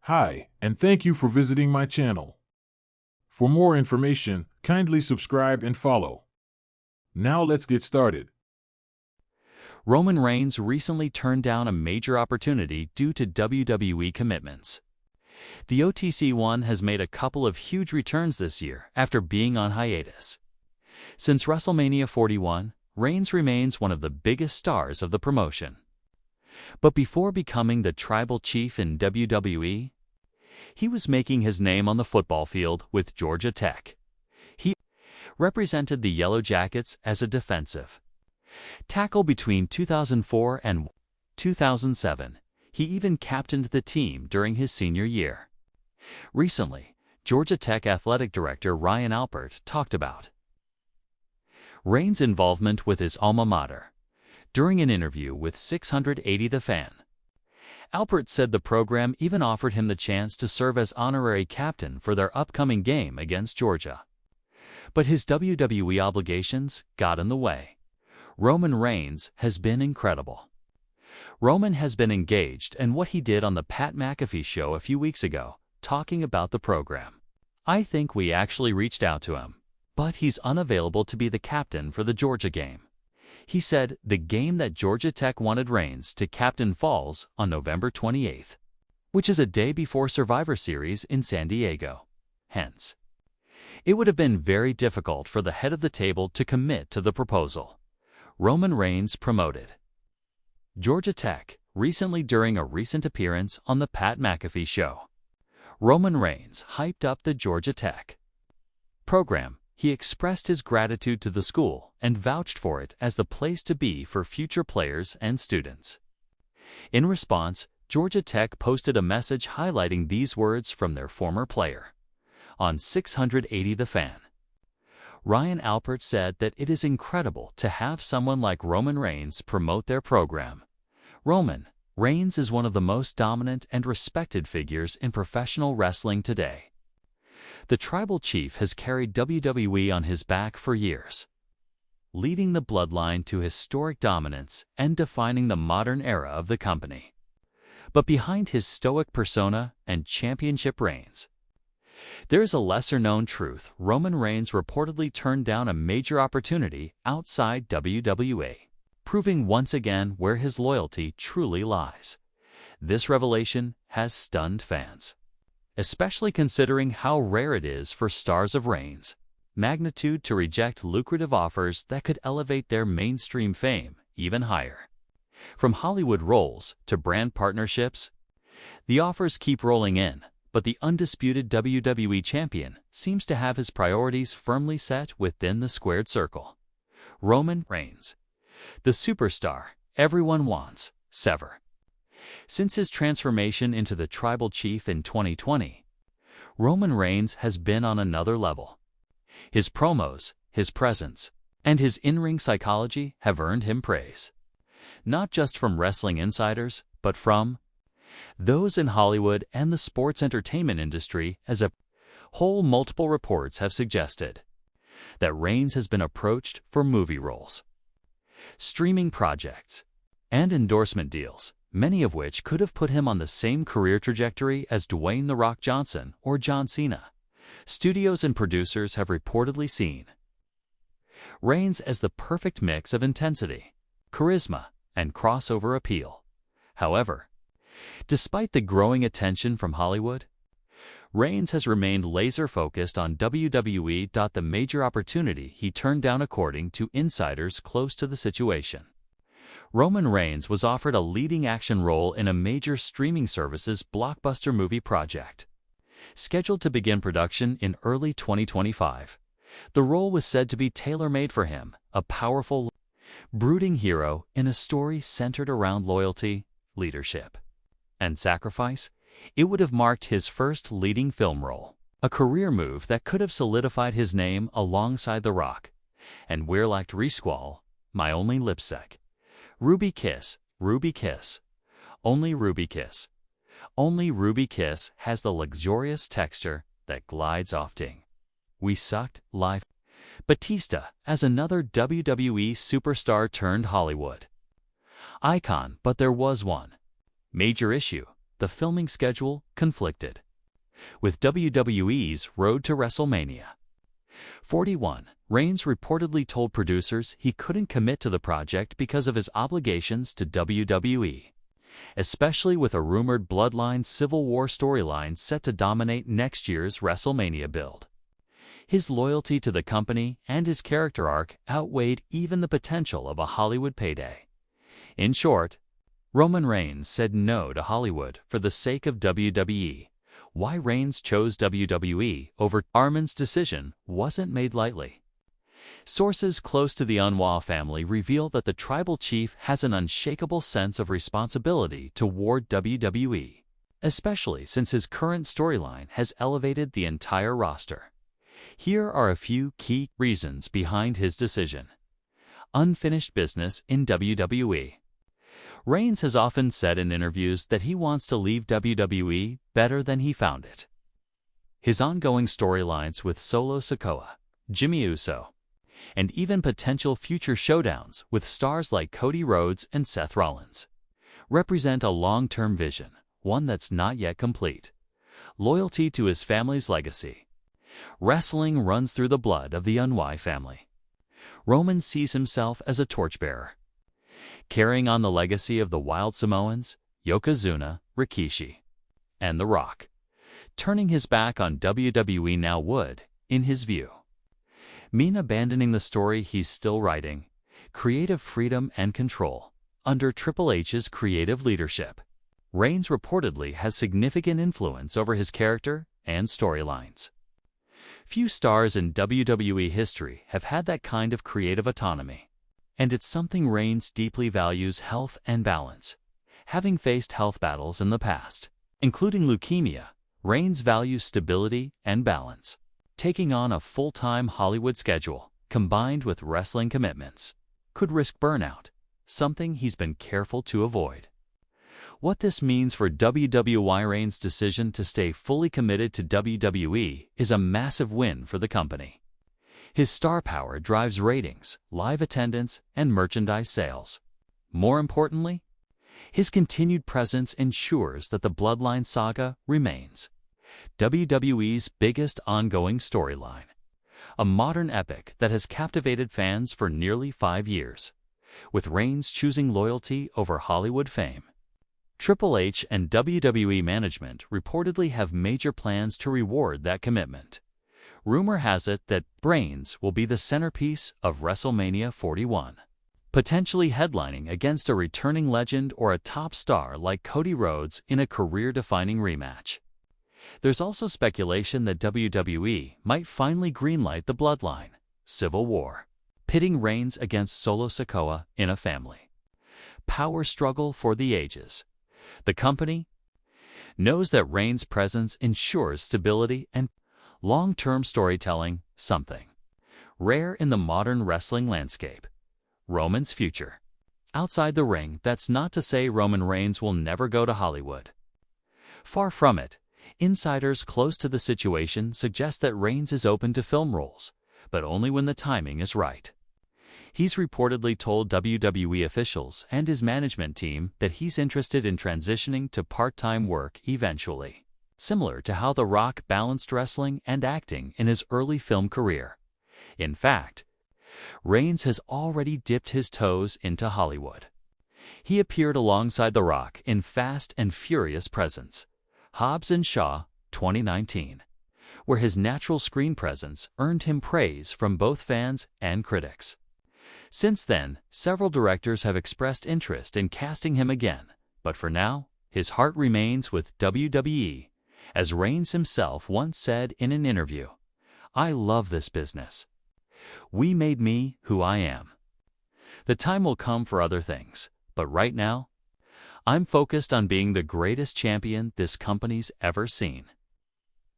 Hi, and thank you for visiting my channel. For more information, kindly subscribe and follow. Now let's get started. Roman Reigns recently turned down a major opportunity due to WWE commitments. The OTC one has made a couple of huge returns this year after being on hiatus. Since WrestleMania 41, Reigns remains one of the biggest stars of the promotion. But before becoming the tribal chief in WWE, he was making his name on the football field with Georgia Tech. He represented the Yellow Jackets as a defensive tackle between 2004 and 2007. He even captained the team during his senior year. Recently, Georgia Tech athletic director Ryan Alpert talked about Reigns' involvement with his alma mater. During an interview with 680 The Fan, Alpert said the program even offered him the chance to serve as honorary captain for their upcoming game against Georgia. But his WWE obligations got in the way. Roman Reigns has been incredible. Roman has been engaged in what he did on the Pat McAfee show a few weeks ago, talking about the program. I think we actually reached out to him, but he's unavailable to be the captain for the Georgia game. He said the game that Georgia Tech wanted Reigns to captain falls on November 28th, which is a day before Survivor Series in San Diego. Hence, it would have been very difficult for the head of the table to commit to the proposal. Roman Reigns promoted Georgia Tech recently during a recent appearance on the Pat McAfee show. Roman Reigns hyped up the Georgia Tech program. He expressed his gratitude to the school and vouched for it as the place to be for future players and students. In response, Georgia Tech posted a message highlighting these words from their former player. On 680 The Fan, Ryan Alpert said that it is incredible to have someone like Roman Reigns promote their program. Roman Reigns is one of the most dominant and respected figures in professional wrestling today. The tribal chief has carried WWE on his back for years, leading the bloodline to historic dominance and defining the modern era of the company. But behind his stoic persona and championship reigns, there is a lesser-known truth. Roman Reigns reportedly turned down a major opportunity outside WWE, proving once again where his loyalty truly lies. This revelation has stunned fans, especially considering how rare it is for stars of Reigns' magnitude to reject lucrative offers that could elevate their mainstream fame even higher. From Hollywood roles to brand partnerships, the offers keep rolling in, but the undisputed WWE champion seems to have his priorities firmly set within the squared circle. Roman Reigns, the superstar everyone wants, sever. Since his transformation into the tribal chief in 2020, Roman Reigns has been on another level. His promos, his presence, and his in-ring psychology have earned him praise, not just from wrestling insiders, but from those in Hollywood and the sports entertainment industry as a whole. Multiple reports have suggested that Reigns has been approached for movie roles, streaming projects, and endorsement deals, many of which could have put him on the same career trajectory as Dwayne "The Rock" Johnson or John Cena. Studios and producers have reportedly seen Reigns as the perfect mix of intensity, charisma, and crossover appeal. However, despite the growing attention from Hollywood, Reigns has remained laser-focused on WWE. The major opportunity he turned down, according to insiders close to the situation. Roman Reigns was offered a leading action role in a major streaming service's blockbuster movie project, scheduled to begin production in early 2025. The role was said to be tailor-made for him, a powerful, brooding hero in a story centered around loyalty, leadership, and sacrifice. It would have marked his first leading film role, a career move that could have solidified his name alongside The Rock and We're Like Resquall, My Only Lipstick, Ruby Kiss, Ruby Kiss, Only Ruby Kiss. Only Ruby Kiss has the luxurious texture that glides off Ding. We Sucked Live. Batista as another WWE superstar turned Hollywood icon, but there was one major issue. the filming schedule conflicted with WWE's Road to WrestleMania. 41. Reigns reportedly told producers he couldn't commit to the project because of his obligations to WWE, especially with a rumored Bloodline Civil War storyline set to dominate next year's WrestleMania build. His loyalty to the company and his character arc outweighed even the potential of a Hollywood payday. In short, Roman Reigns said no to Hollywood for the sake of WWE. Why Reigns chose WWE over Armin's decision wasn't made lightly. Sources close to the Unwah family reveal that the tribal chief has an unshakable sense of responsibility toward WWE, especially since his current storyline has elevated the entire roster. Here are a few key reasons behind his decision. Unfinished business in WWE. Reigns has often said in interviews that he wants to leave WWE better than he found it. His ongoing storylines with Solo Sikoa, Jimmy Uso, and even potential future showdowns with stars like Cody Rhodes and Seth Rollins represent a long-term vision, one that's not yet complete. Loyalty to his family's legacy. Wrestling runs through the blood of the Unwah family. Roman sees himself as a torchbearer, carrying on the legacy of the Wild Samoans, Yokozuna, Rikishi, and The Rock. Turning his back on WWE now would, in his view, mean abandoning the story he's still writing, creative freedom and control, under Triple H's creative leadership. Reigns reportedly has significant influence over his character and storylines. Few stars in WWE history have had that kind of creative autonomy, and it's something Reigns deeply values: health and balance. Having faced health battles in the past, including leukemia, Reigns values stability and balance. Taking on a full-time Hollywood schedule, combined with wrestling commitments, could risk burnout, something he's been careful to avoid. What this means for WWE: Reigns' decision to stay fully committed to WWE is a massive win for the company. His star power drives ratings, live attendance, and merchandise sales. More importantly, his continued presence ensures that the Bloodline saga remains WWE's biggest ongoing storyline, a modern epic that has captivated fans for nearly 5 years, with Reigns choosing loyalty over Hollywood fame. Triple H and WWE management reportedly have major plans to reward that commitment. Rumor has it that Reigns will be the centerpiece of WrestleMania 41, potentially headlining against a returning legend or a top star like Cody Rhodes in a career-defining rematch. There's also speculation that WWE might finally greenlight the Bloodline Civil War, pitting Reigns against Solo Sikoa in a family power struggle for the ages. The company knows that Reigns' presence ensures stability and long-term storytelling, something rare in the modern wrestling landscape. Roman's future. Outside the ring, that's not to say Roman Reigns will never go to Hollywood. Far from it. Insiders close to the situation suggest that Reigns is open to film roles, but only when the timing is right. He's reportedly told WWE officials and his management team that he's interested in transitioning to part-time work eventually, similar to how The Rock balanced wrestling and acting in his early film career. In fact, Reigns has already dipped his toes into Hollywood. He appeared alongside The Rock in Fast and Furious Presents, Hobbs and Shaw, 2019, where his natural screen presence earned him praise from both fans and critics. Since then, several directors have expressed interest in casting him again, but for now, his heart remains with WWE. As Reigns himself once said in an interview, "I love this business. We made me who I am. The time will come for other things, but right now, I'm focused on being the greatest champion this company's ever seen."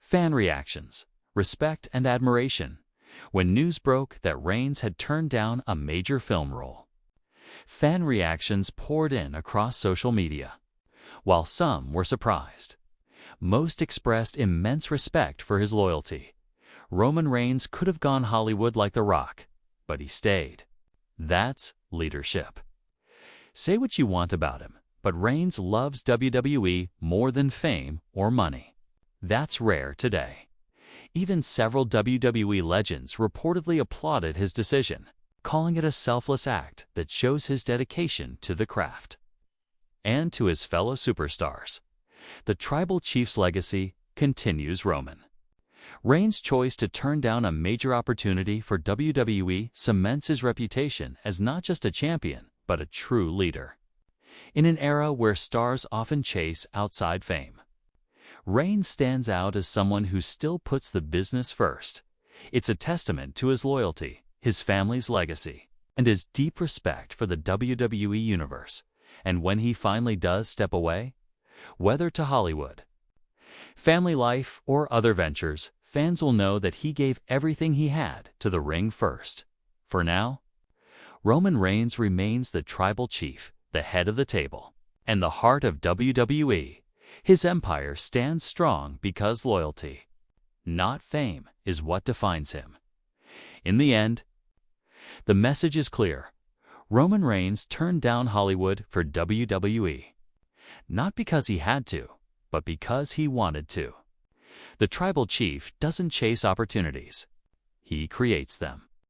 Fan reactions, respect and admiration when news broke that Reigns had turned down a major film role. Fan reactions poured in across social media. While some were surprised, most expressed immense respect for his loyalty. Roman Reigns could have gone Hollywood like The Rock, but he stayed. That's leadership. Say what you want about him, but Reigns loves WWE more than fame or money. That's rare today. Even several WWE legends reportedly applauded his decision, calling it a selfless act that shows his dedication to the craft. And to his fellow superstars, the Tribal Chief's legacy continues. Roman Reigns' choice to turn down a major opportunity for WWE cements his reputation as not just a champion, but a true leader. In an era where stars often chase outside fame, Reigns stands out as someone who still puts the business first. It's a testament to his loyalty, his family's legacy, and his deep respect for the WWE Universe. And when he finally does step away, whether to Hollywood, family life, or other ventures, fans will know that he gave everything he had to the ring first. For now, Roman Reigns remains the Tribal Chief, the head of the table, and the heart of WWE. His empire stands strong because loyalty, not fame, is what defines him. In the end, the message is clear. Roman Reigns turned down Hollywood for WWE, not because he had to, but because he wanted to. The Tribal Chief doesn't chase opportunities. He creates them.